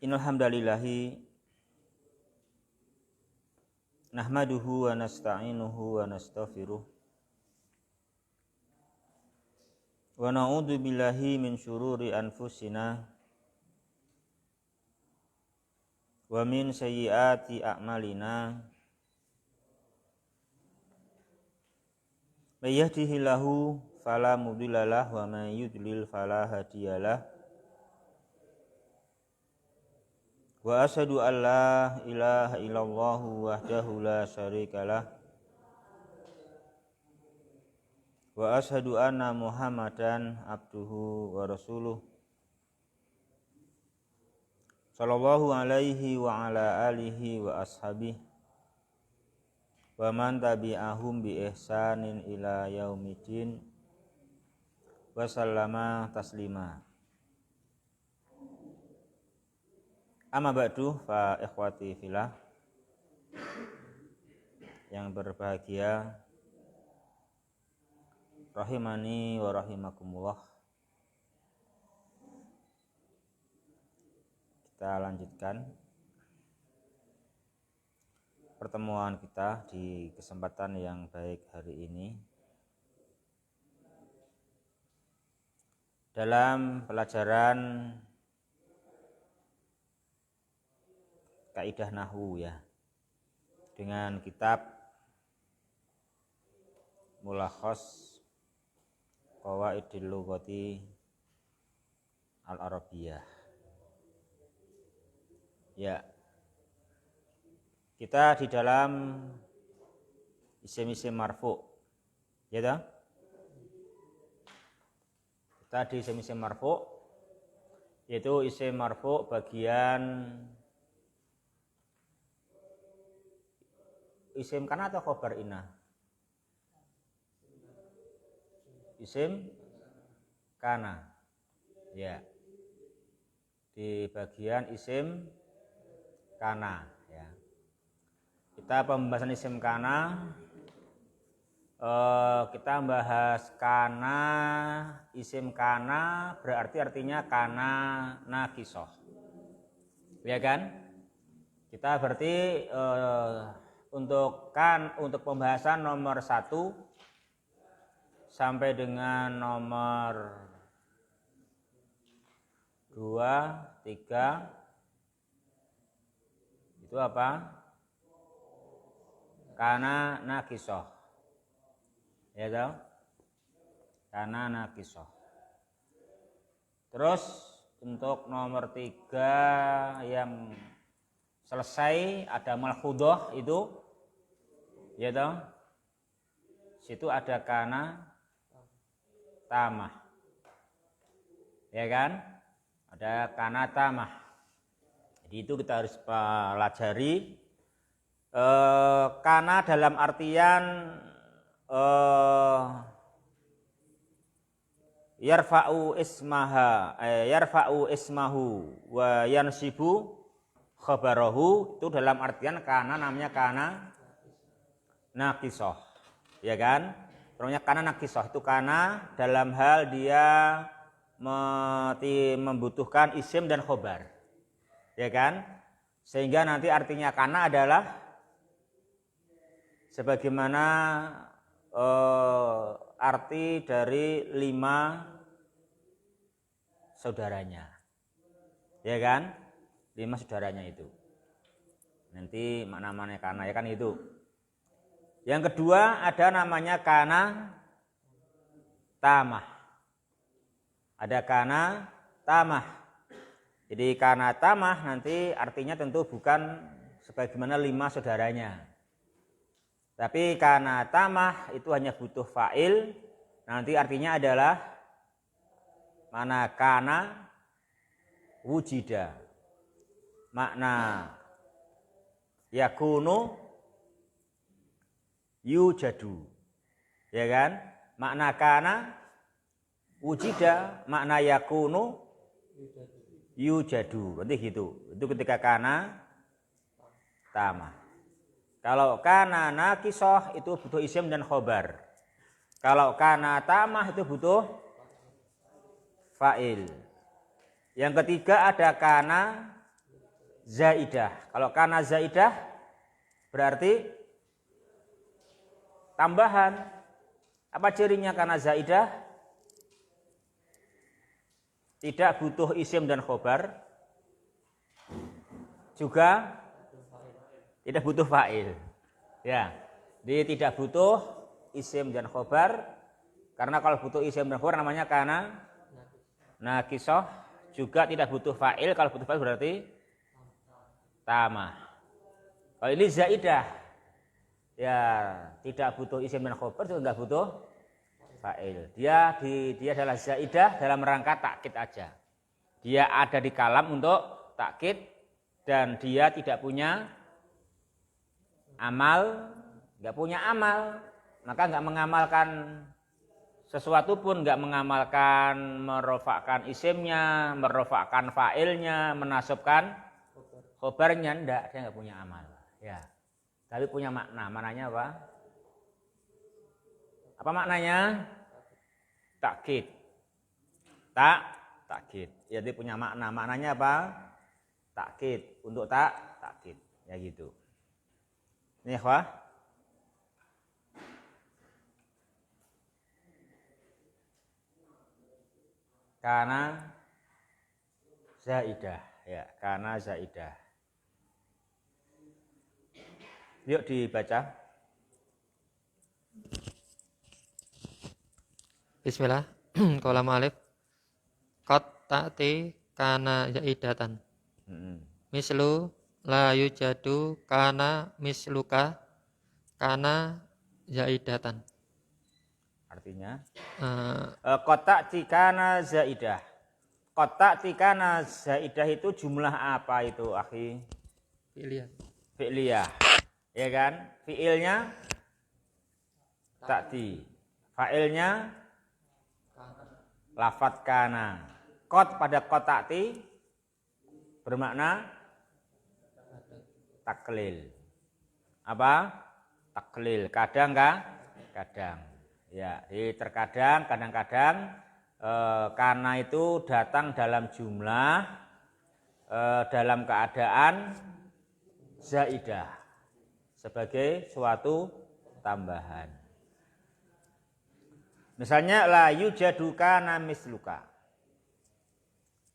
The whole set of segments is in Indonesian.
Innal hamdalillahi nahmaduhu wa nasta'inuhu wa nastaghfiruh wa na'udzu billahi min syururi anfusina wa min sayyiati a'malina. May yahdihillahu fala mudhillalah wa may yudlil fala hadiyalah. Wa asyhadu an la ilaha illallah wahdahu la syarikalah wa asyhadu anna Muhammadan abduhu wa rasuluh sallallahu alaihi wa ala alihi wa ashabihi wa man tabi'ahum bi ihsanin ila yaumiddin wa sallama taslima. Amma ba'du, fa ikhwati fillah yang berbahagia, rahimani wa rahimakumullah. Kita lanjutkan pertemuan kita di kesempatan yang baik hari ini dalam pelajaran kaidah nahwu ya, dengan kitab Mulakhas Qawaidil Lughati Al-Arabiyah. Ya, kita di dalam isim-isim marfu, ya toh? Kita di isim-isim marfu, yaitu isim marfu bagian isim kana atau khobar inna? Isim kana. Ya. Di bagian isim kana ya. Kita pembahasan isim kana, kita membahas kana, isim kana berarti artinya kana naqisoh. Ya kan? Kita berarti untuk pembahasan nomor 1 sampai dengan nomor 2, 3 itu apa? Kana naqisoh. Ya toh? Kana naqisoh. Terus untuk nomor 3 yang selesai ada malkhudoh itu, ya toh, situ ada kana tamah, ya kan, ada kana tamah. Jadi itu kita harus pelajari. Kana dalam artian yarfa'u ismahu wa yansibu khabarahu, itu dalam artian kana namanya kana naqisoh, ya kan? Namanya kana naqisoh itu kana dalam hal dia membutuhkan isim dan khobar, ya kan? Sehingga nanti artinya kana adalah sebagaimana arti dari 5 saudaranya, ya kan? 5 saudaranya itu. Nanti makna-makna kana ya kan itu. Yang kedua ada namanya kana tamah. Ada kana tamah. Jadi kana tamah nanti artinya tentu bukan sebagaimana 5 saudaranya. Tapi kana tamah itu hanya butuh fa'il. Nanti artinya adalah mana kana wujida. Makna yakunu yujadu, ya kan? Makna kana wujida, makna yakunu yujadu, berarti gitu. Itu ketika kana tamah. Kalau kana naqisoh itu butuh isim dan khobar. Kalau kana tamah itu butuh fa'il. Yang ketiga ada kana zaidah. Kalau kana zaidah berarti tambahan. Apa cirinya kana zaidah? Tidak butuh isim dan khobar. Juga tidak butuh fa'il. Ya. Dia tidak butuh isim dan khobar. Karena kalau butuh isim dan khobar namanya kana nakisah. Juga tidak butuh fa'il. Kalau butuh fa'il berarti tamah. Kalau ini zaidah, ya tidak butuh isim dan khobar, juga nggak butuh fa'il. Dia adalah zaidah dalam rangka takkid aja. Dia ada di kalam untuk takkid dan dia tidak punya amal, maka nggak mengamalkan sesuatu pun, nggak mengamalkan merofakkan isimnya, merofakkan fa'ilnya, menasabkan khobarnya, enggak, dia nggak punya amal. Ya, tapi punya makna. Maknanya apa? Apa maknanya? Takkid. Takkid. Ya, dia punya makna. Maknanya apa? Takkid. Untuk takkid. Ya gitu. Ini ikhwah. Kana zaidah. Ya, kana zaidah. Yuk dibaca. Bismillah. Qalam alif. Qad ta'ti kana zaidatan. Mislu la yujadu kana misluka kana zaidatan. Artinya kotak tikana zaidah. Kotak tikana zaidah itu jumlah apa itu, akhi? Fi'liyah. Ya kan? Fi'ilnya ta'ti. Fa'ilnya lafat kana. Kot pada kotati bermakna taklil. Apa? Taklil. Kadang enggak? Kadang. Ya, terkadang, kadang-kadang kana itu datang dalam jumlah dalam keadaan zaidah sebagai suatu tambahan. Misalnya la yujadu kana misluka.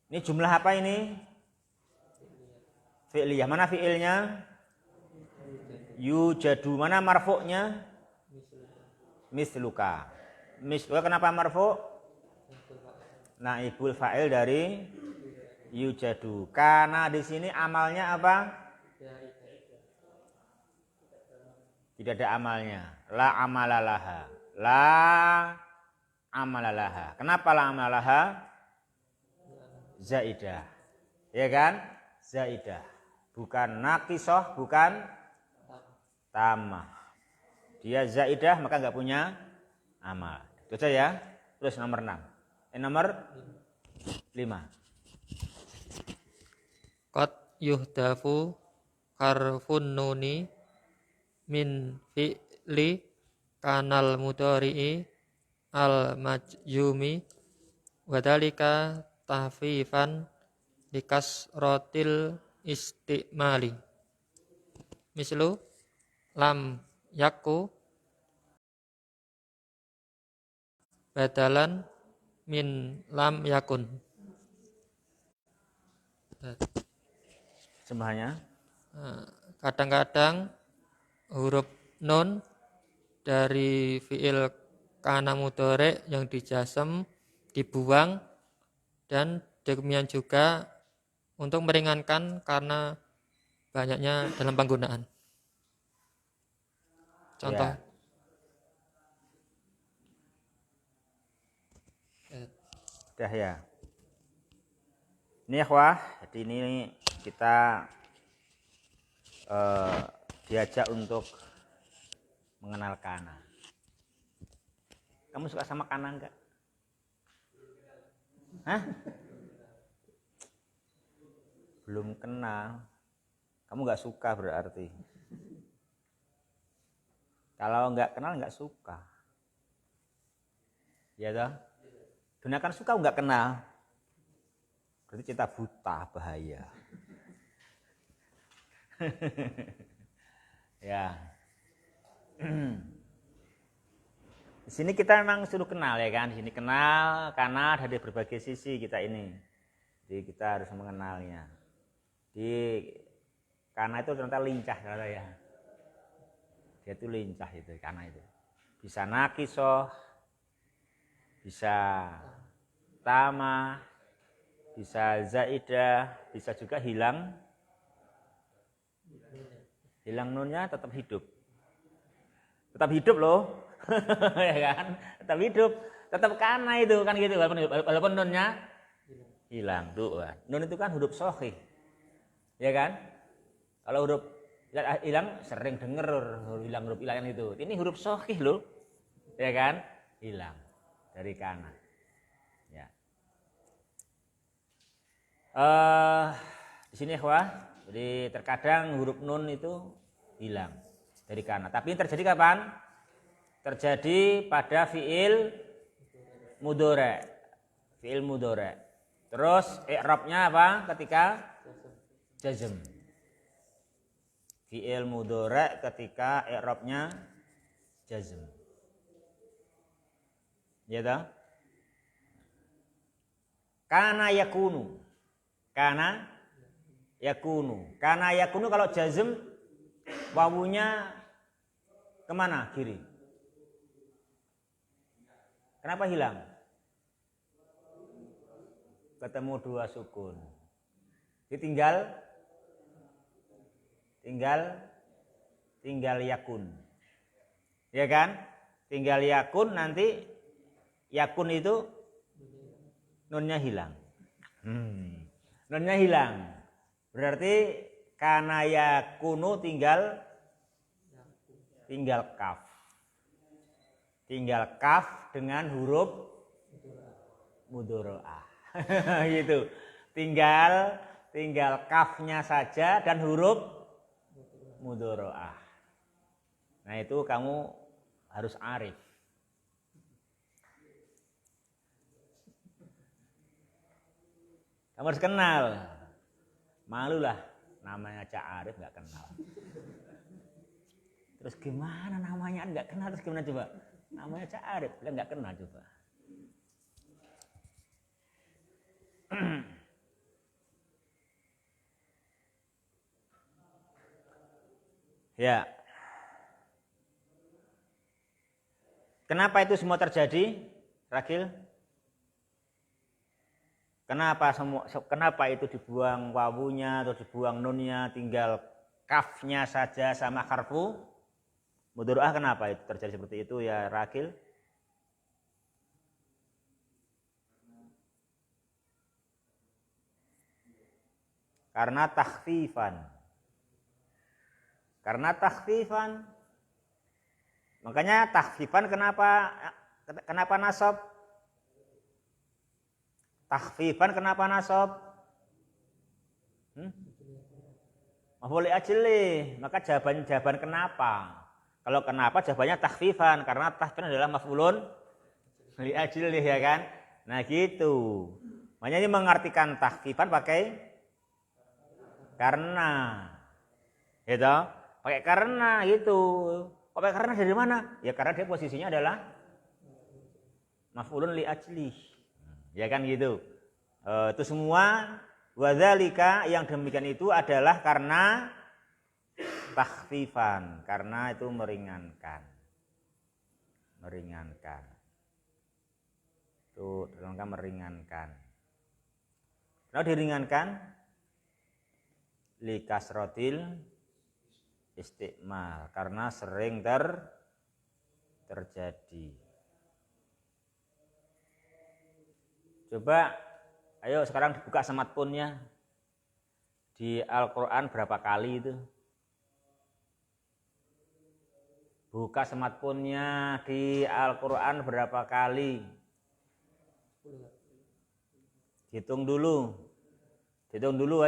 Ini jumlah apa ini? Fi'liyah. Mana fi'ilnya? Yujadu. Mana marfu'nya? Misluka. Misluka kenapa marfu'? Naibul fa'il dari yujadu. Kana di sini amalnya apa? Tidak ada amalnya. La amalalaha. La amalalaha. Kenapa la amalalaha? Zaidah. Ya kan? Zaidah. Bukan nakisah, bukan tamah. Dia zaidah maka enggak punya amal. Itu saja ya. Terus nomor 6. Nomor 5. Qad yuhdafu harfun nuni min fi'li kanal mudhari'i al majzumi wadhalika tahfifan likasrotil istimali. Mislu lam yaku badalan min lam yakun. Semuanya. Kadang-kadang huruf nun dari fiil kana mudhari yang dijazm dibuang, dan demikian juga untuk meringankan karena banyaknya dalam penggunaan. Contoh. Sudah ya. Ini ikhwah, jadi ini kita diajak untuk mengenal kana. Kamu suka sama kana enggak? Hah? Belum kenal. Kamu enggak suka berarti. Kalau enggak kenal enggak suka. Ya toh? Dunia kan suka enggak kenal. Berarti kita buta, bahaya. Ya. Di sini kita memang suruh kenal ya kan. Di sini kenal karena dari berbagai sisi kita ini. Jadi kita harus mengenalnya. Karena itu ternyata lincah kalau ya. Dia itu lincah itu karena itu. Bisa nakisoh, bisa tamah, bisa zaidah, bisa juga hilang nunnya tetap hidup loh. Ya kan, tetap hidup, tetap kana itu kan gitu, walaupun nunnya hilang tuh. Nun itu kan huruf sohih, ya kan. Kalau huruf hilang sering denger hilang huruf hilang itu, ini huruf sohih loh, ya kan, hilang dari kana. Ya. Di sini jadi terkadang huruf nun itu hilang dari kana. Tapi ini terjadi kapan? Terjadi pada fiil mudhari. Fiil mudhari. Terus i'rabnya apa? Ketika jazm. Fiil mudhari ketika i'rabnya jazm. Ya toh? Kana yakunu. Kana yakunu kalau jazm wawunya kemana? Kiri. Kenapa hilang? Ketemu dua sukun. Tinggal yakun. Ya kan? Tinggal yakun, nanti yakun itu nunnya hilang. Nunnya hilang. Berarti kana yakunu tinggal kaf. Tinggal kaf dengan huruf mudharaah. Gitu. Tinggal kafnya saja dan huruf mudharaah. Nah, itu kamu harus arif. Kamu harus kenal. Malulah namanya Cak Arif nggak kenal. Terus gimana namanya nggak kenal, terus gimana coba? Namanya Cak Arif, dia nggak kenal coba. Ya. Kenapa itu semua terjadi, Ragil? Kenapa itu dibuang wawunya atau dibuang nunnya, tinggal kafnya saja sama harfu mudharaah? Kenapa itu terjadi seperti itu ya, Ragil? Karena takhfifan. Makanya takhfifan kenapa nasab? Takhfifan kenapa nasab? Maf'ul ajli. Maka jawaban kenapa? Kalau kenapa jawabannya takhfifan, karena takhfifan adalah maf'ulun li ajli, ya kan? Nah, gitu. Makanya ini mengartikan takhfifan pakai karena. Gitu. Pakai karena gitu. Pakai karena dari mana? Ya karena dia posisinya adalah maf'ulun li ajli. Ya kan gitu. Itu semua wadzalika, yang demikian itu adalah karena takhfifan, karena itu meringankan. Itu dalam meringankan. Kalau diringankan li kasratil istiqmal, karena sering terjadi. Coba ayo sekarang dibuka smartphone-nya. Di Al-Quran berapa kali itu? Buka smartphone-nya di Al-Quran berapa kali? Hitung dulu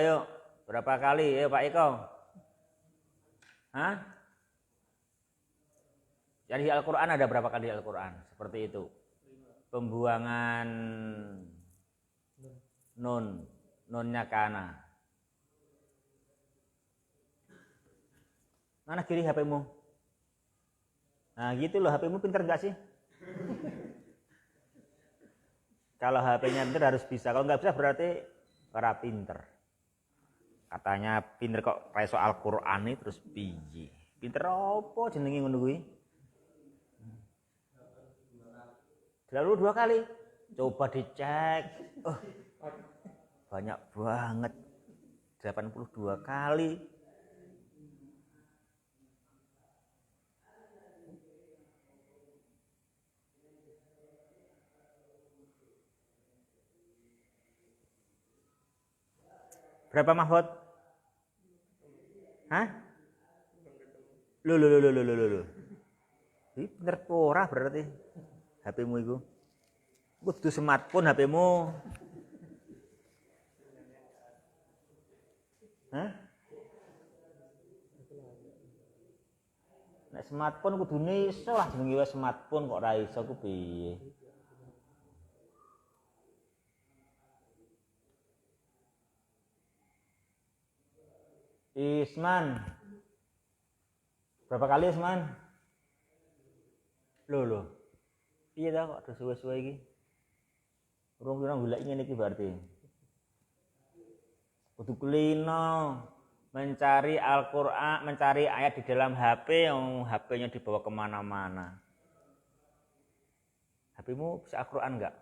ayo. Berapa kali? Ayo Pak Eko. Hah? Jadi di Al-Quran ada berapa kali di Al-Quran? Seperti itu. Pembuangan nunnya kana. Mana kiri HP-mu? Nah gitu loh, HP-mu pinter gak sih? Kalau HP-nya pinter harus bisa, kalau nggak bisa berarti ora pinter. Katanya pinter kok kayak soal Quran ini terus biji. Pinter apa jenenge ngono kuwi? Lalu 2 kali. Coba dicek. Oh, banyak banget. 82 kali. Berapa Mahfud? Hah? Loh. Ini bener ora berarti HP-mu itu. Kudu smartphone HP-mu. Hah? Nek smartphone kudune iso lah jenenge wis smartphone kok ora iso ku piye. Isman. Berapa kali Isman? Loh. Piye ta kok ada suwe-suwe iki? Urung golek ngene iki berarti. Kudu kulino mencari Al-Qur'an, mencari ayat di dalam HP yang HP-nya dibawa kemana-mana. HP-mu bisa Al-Qur'an enggak?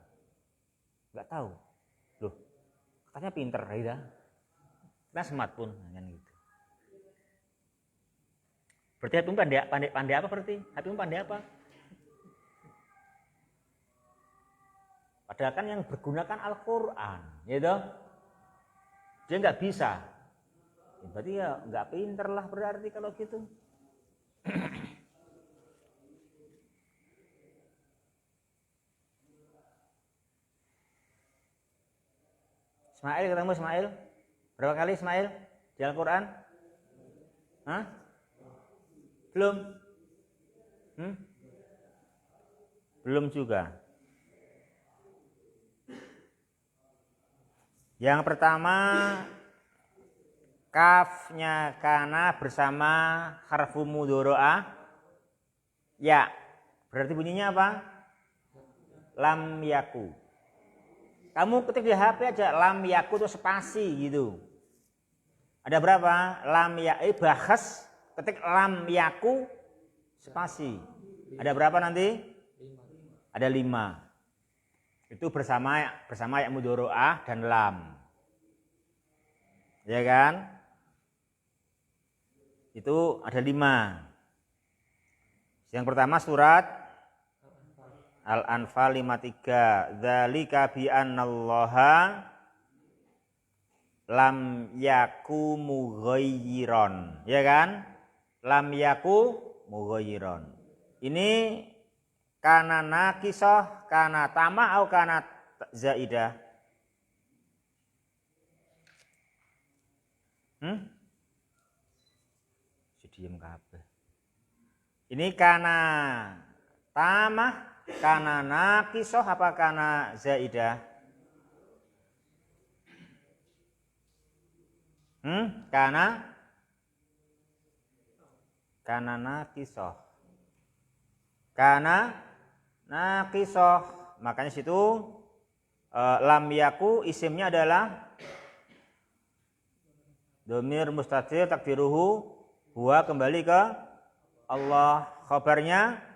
Enggak tahu. Loh, katanya pinter ya. Kita smartphone kan gitu. Berarti HP-mu pandai apa berarti? HP-mu pandai apa? Padahal kan yang bergunakan Al-Qur'an, gitu. Dia nggak bisa. Ya, berarti ya nggak pinter lah berarti kalau gitu. Ismail ketemu Ismail. Berapa kali Ismail di Al-Qur'an? Hah? Belum? Belum juga. Yang pertama kafnya kana bersama harfu mudhoro'ah ya. Berarti bunyinya apa? Lam yaku. Kamu ketik di HP aja lam yaku itu spasi gitu. Ada berapa? Lam ya bahas ketik lam yaku spasi. Ada berapa nanti? 5. Ada 5. Itu bersama ya mudhoro'ah dan lam. Ya kan? Itu ada 5. Yang pertama surat Al-Anfal 53. Dzalika bi annallaha lam yaku mughayyiron. Ya kan? Lam yaku mughayyiron. Ini kana nakisah, kana tamah atau kana zaidah? Diem kabeh. Ini kana tamah, kana nakisah apa kana zaidah? Kana nakisah. Kana nakisah. Makanya situ lam yaku isimnya adalah dhamir mustatir takdiruhu huwa kembali ke Allah. Khabarnya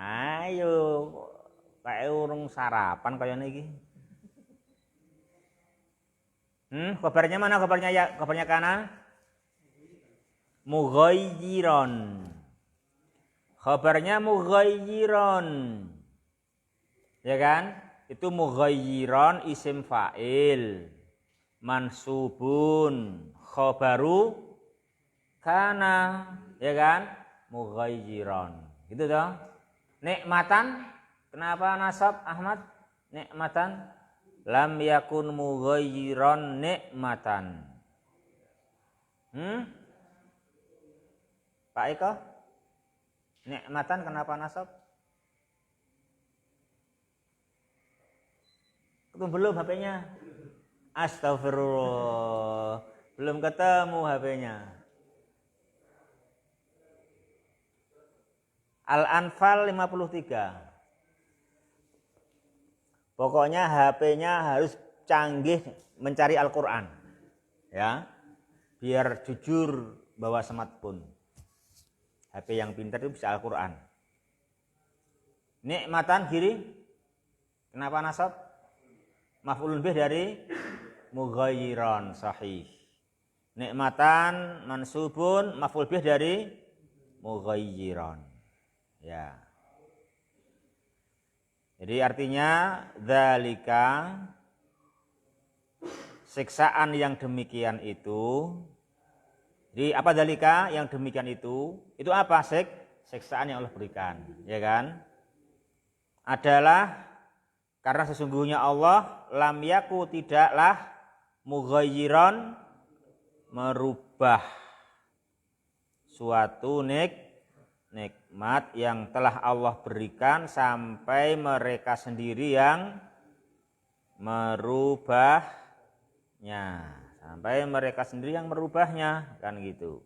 ayo kayak urung sarapan kayaknya iki. Khabarnya mana khabarnya ya? Khabarnya kana mughayyiron. Khabarnya mughayyiron. Ya kan? Itu mughayyiron isim fa'il. Mansubun khabaru kana, ya kan? Mughayyiron. Gitu toh? Nikmatan, kenapa nasab Ahmad? Nikmatan lam yakun mughayyiron nikmatan. Pak Eko? Nikmatan kenapa nasab? Belum HP-nya. Astagfirullah. Belum ketemu HP-nya. Al-Anfal 53. Pokoknya HP-nya harus canggih mencari Al-Quran. Ya. Biar jujur bawa smartphone. HP yang pintar itu bisa Al-Quran. Nikmatan kiri. Kenapa nasab? Maf'ulun bih dari mughayyiran sahih. Nikmatan mansubun maf'ul bih dari mughayyiran. Ya. Jadi artinya dzalika siksaan yang demikian itu. Jadi apa dzalika yang demikian itu? Itu apa? Siksaan yang Allah berikan, ya kan? Adalah karena sesungguhnya Allah lam yaku tidaklah mughayyiran merubah suatu nikmat yang telah Allah berikan sampai mereka sendiri yang merubahnya, sampai mereka sendiri yang merubahnya, kan gitu.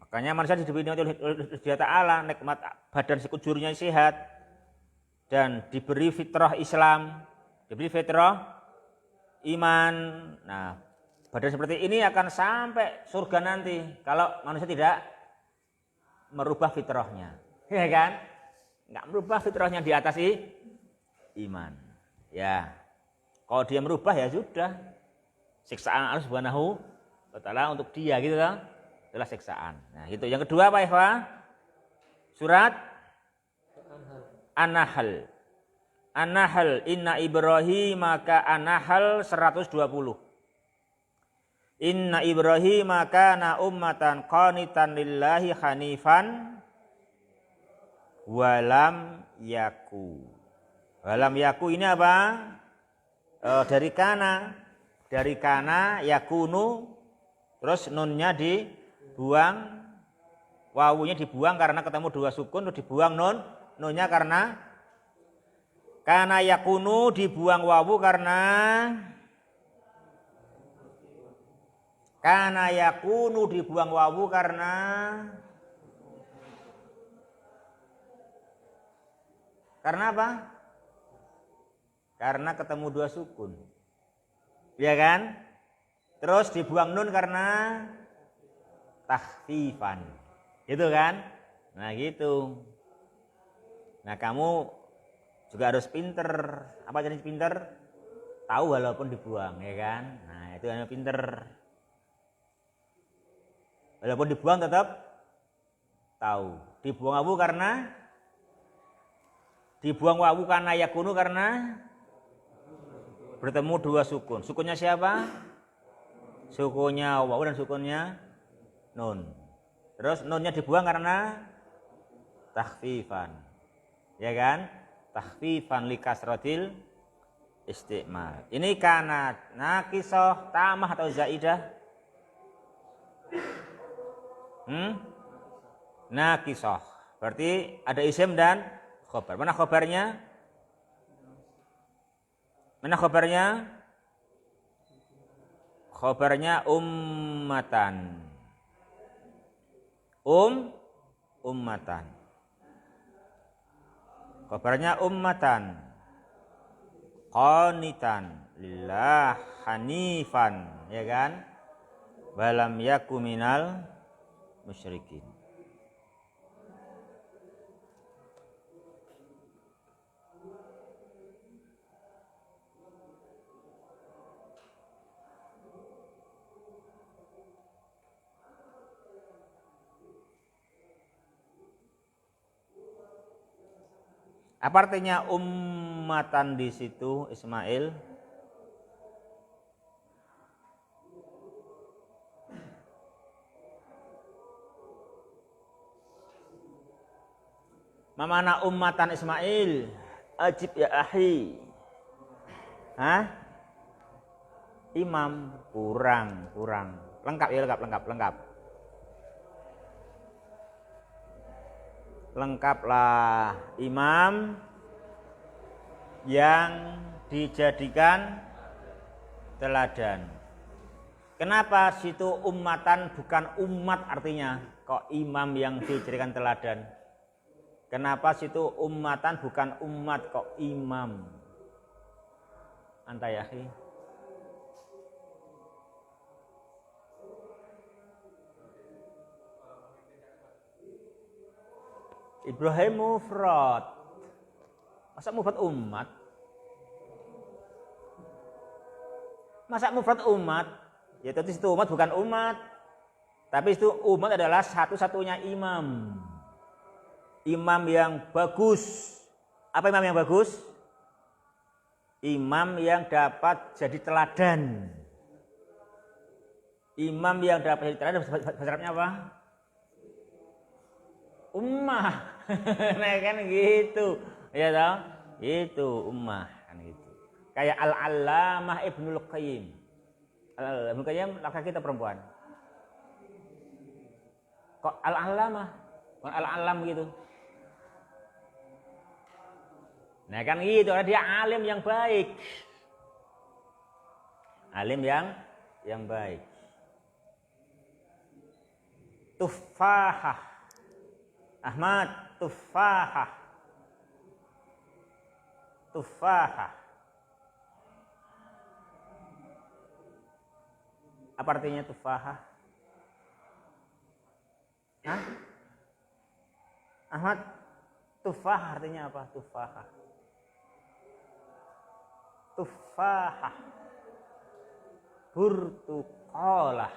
Makanya manusia diberi oleh Allah Ta'ala nikmat badan sekujurnya sehat dan diberi fitrah Islam, diberi fitrah iman. Nah, badan seperti ini akan sampai surga nanti kalau manusia tidak merubah fitrahnya, ya kan? Nggak merubah fitrahnya di atas iman. Ya, kalau dia merubah ya sudah siksaan Allah Subhanahu wa Ta'ala untuk dia gitu kan, adalah siksaan. Nah, itu yang kedua apa Eva? Surat An-Nahl. An-Nahl inna Ibrahim maka An-Nahl 120. Inna Ibrahim kana ummatan qanitan lillahi hanifan walam yaku. Walam yaku ini apa? Dari kana yakunu, terus nunnya dibuang, wawunya dibuang karena ketemu dua sukun, terus dibuang nunnya karena kana yakunu, dibuang wawu karena kana yakunu, dibuang wawu karena apa? Karena ketemu dua sukun, ya kan? Terus dibuang nun karena takhfifan, gitu kan? Nah gitu. Nah kamu juga harus pinter. Apa jenis pinter? Tahu walaupun dibuang, ya kan? Nah itu hanya pinter. Walaupun dibuang tetap tahu. Dibuang wawu karena yakunu karena bertemu dua sukun. Sukunnya siapa? Sukunnya wawu dan sukunnya nun. Terus nunnya dibuang karena takhfifan, ya kan? Takhfifan li kasratil istimal. Ini kana nakisah tamah atau zaidah? Nakisah. Berarti ada isim dan khobar. Mana khobarnya? Khobarnya ummatan. Ummatan. Khobarnya ummatan. Qanitan lillah hanifan, ya kan? Walam yaku minal musyrikin. Apa artinya ummatan di situ, Ismail? Mana ummatan Ismail? Ajib ya ahi. Hah? Imam kurang. Lengkap ya, lengkap. Lengkaplah imam yang dijadikan teladan. Kenapa situ ummatan bukan umat artinya? Kok imam yang dijadikan teladan? Kenapa situ ummatan bukan umat kok imam? Anta ya. Ibrahim mufrad. Masa mufrad umat? Masa mufrad umat? Ya tentu itu umat bukan umat. Tapi itu umat adalah satu-satunya imam. Imam yang bagus. Apa imam yang bagus? Imam yang dapat jadi teladan. Imam yang dapat jadi teladan bahasa Arabnya apa? Ummah. Nah kan gitu. Ya toh? Itu ummah kan gitu. Kayak Al-Allamah Ibnul Qayyim. Ibnul Qayyim laki-laki atau perempuan? Kok Al-Allamah? Bukan Al-Alam gitu. Nah kan gitu, dia alim yang baik. Alim yang baik. Tufahah. Ahmad, tufahah. Tufahah. Apa artinya tufahah? Hah? Ahmad, tufahah artinya apa? Tufahah. Tufahah. Burtuqalah.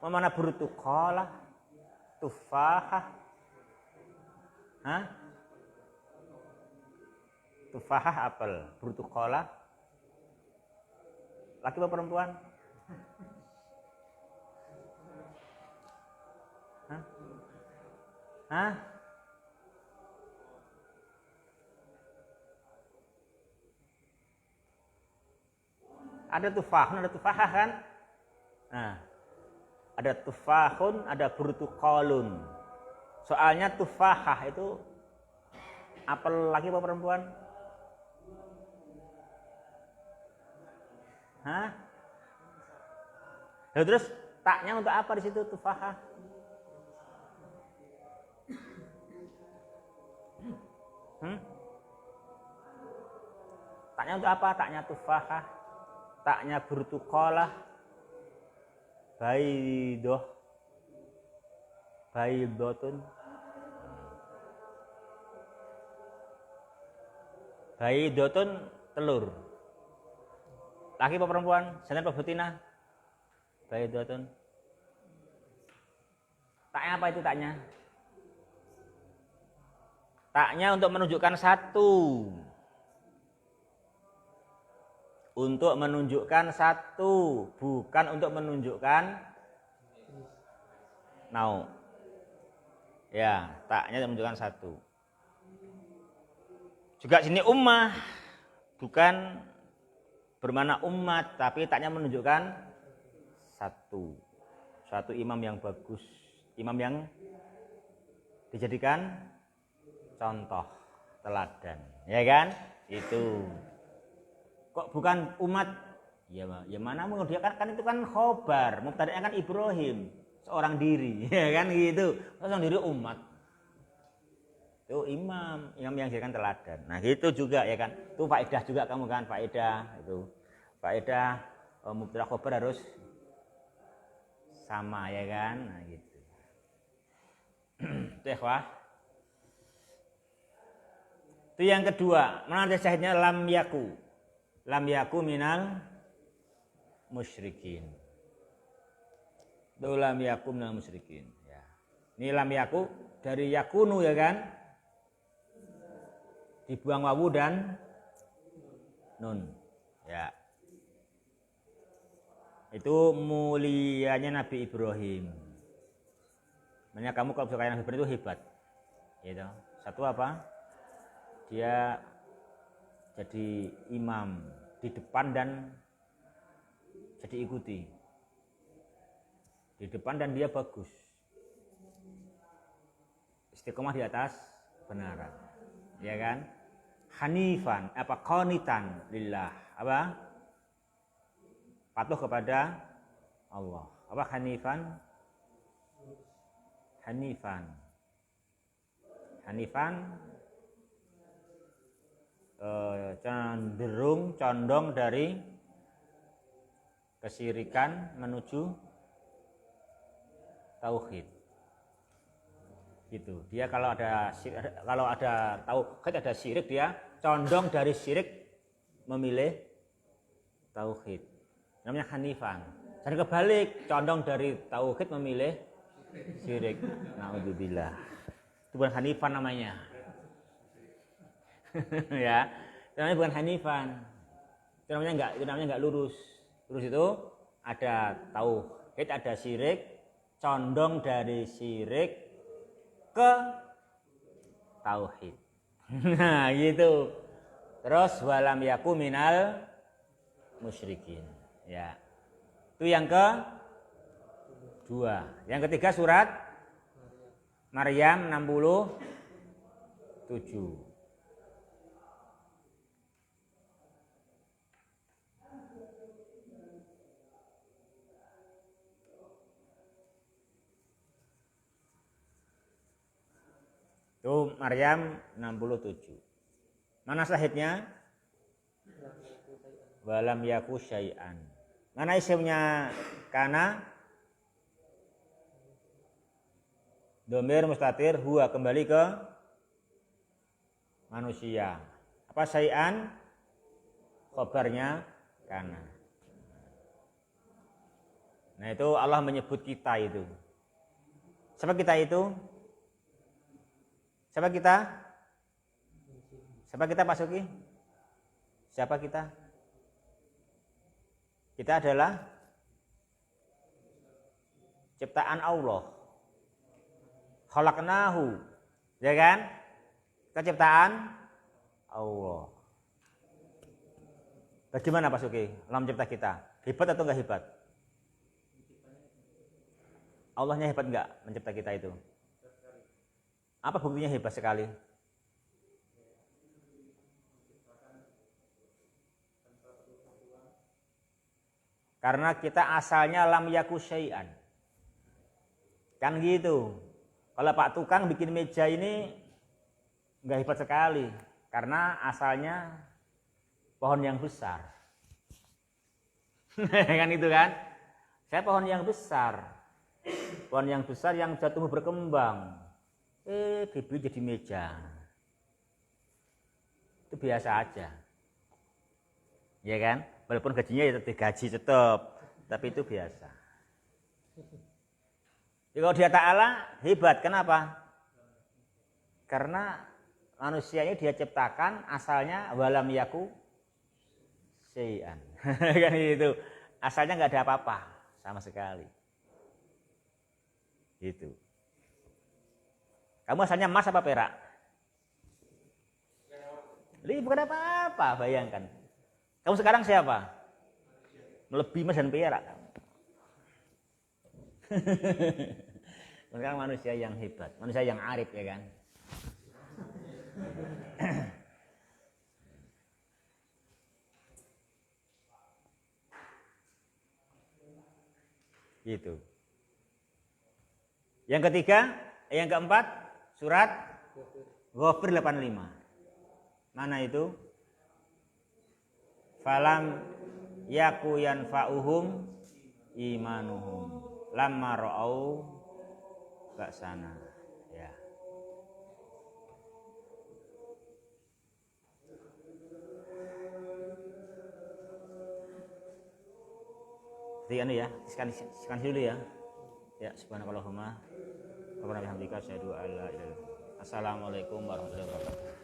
Mana burtuqalah? Tufahah. Hah? Tufahah apel, burtuqalah. Laki atau perempuan? Hah? Hah? Ada tufahun, ada tufahah kan? Nah, ada tufahun, ada burtuqalun. Soalnya tufahah itu apel laki atau perempuan? Hah? Lalu terus taknya untuk apa di situ tufahah? Taknya untuk apa? Taknya tufahah. Taknya burtuqalah. Baidoh. Baidotun. Baidotun telur. Laki apa perempuan? Jantan apa betina? Baidotun. Taknya apa itu taknya? Taknya untuk menunjukkan satu. Untuk menunjukkan satu, bukan untuk menunjukkan nau. Ya, taknya untuk menunjukkan satu. Juga sini ummah, bukan bermakna umat, tapi taknya menunjukkan satu. Satu imam yang bagus, imam yang dijadikan contoh, teladan. Ya kan? Itu. Kok bukan umat? Ya mana mau dia kan itu kan khobar, mubtada'nya kan Ibrahim, seorang diri, ya kan gitu. Seorang diri umat. Itu imam yang dijadikan teladan. Nah, gitu juga ya kan. Itu faedah juga kamu kan, faedah itu. Faedah mubtada' khobar harus sama ya kan. Nah, gitu. Itu ikhwah. Itu yang kedua, mana ada syahidnya lam yaku. Lam yaku minal musyrikin. Itu lam yaku minal musyrikin. Ya. Ini lam yaku dari yakunu ya kan. Dibuang wawu dan nun. Ya. Itu mulianya Nabi Ibrahim. Makanya kamu kalau bisa kayak Nabi Ibrahim itu hebat. Gitu. Satu apa? Dia jadi imam di depan dan jadi ikuti. Di depan dan dia bagus. Istiqomah di atas kebenaran. Ya kan? hanifan, apa qanitan lillah, apa? Patuh kepada Allah. Apa hanifan? Hanifan. Hanifan cenderung condong dari kesyirikan menuju tauhid. Gitu. Dia kalau ada tauhid, ada syirik, dia condong dari syirik memilih tauhid. Namanya hanifan. Dan kebalik, condong dari tauhid memilih syirik. Naudzubillah. Itu bukan hanifan namanya. Ya. Itu namanya bukan hanifan. Itu namanya enggak lurus. Lurus itu ada tauhid, ada syirik, condong dari syirik ke tauhid. Nah, gitu. Terus walam yaku minal musyrikin. Ya. Itu yang kedua. Yang ketiga surat Maryam 67. Itu Maryam 67. Mana sahidnya? Walam yaku syai'an. Mana isimnya kana? Domir mustatir huwa, kembali ke manusia. Apa syai'an? Khabarnya kana. Nah, itu Allah menyebut kita itu. Siapa kita itu? Siapa kita? Siapa kita Pak Suki? Siapa kita? Kita adalah ciptaan Allah. Khalaqnahu. Ya kan? Kita ciptaan Allah. Bagaimana Pak Suki? Allah mencipta kita. Hebat atau enggak hebat? Allahnya hebat enggak mencipta kita itu? Apa buktinya hebat sekali? Karena kita asalnya lam yaku syai'an. Kan gitu. Kalau Pak Tukang bikin meja ini enggak hebat sekali. Karena asalnya pohon yang besar. Kan itu kan? Saya pohon yang besar. Pohon yang besar yang sudah tumbuh berkembang. Dibeli jadi meja. Itu biasa aja. Ya kan? Walaupun gajinya ya gaji tetap, tapi itu biasa. Jadi kalau dia ta'ala hebat, kenapa? Karena manusia ini dia ciptakan asalnya walam yaku syai'an. Kan itu. Asalnya enggak ada apa-apa sama sekali. Gitu. Kamu asalnya emas apa perak? Ini bukan apa-apa, bayangkan. Kamu sekarang siapa? Melebihi emas dan perak. Sekarang manusia yang hebat, manusia yang arif, ya kan? Gitu. Yang ketiga, yang keempat, surat Ghafir 85. Mana itu? Falam yaku yanfa'uhum imanuhum lamma ra'au ba'sana. Ya. Jadi anu ya, sekan dulu ya. Ya, subhanakallahumma wa bihamdika asyhadu an la ilaha illa anta. Assalamualaikum warahmatullahi wabarakatuh.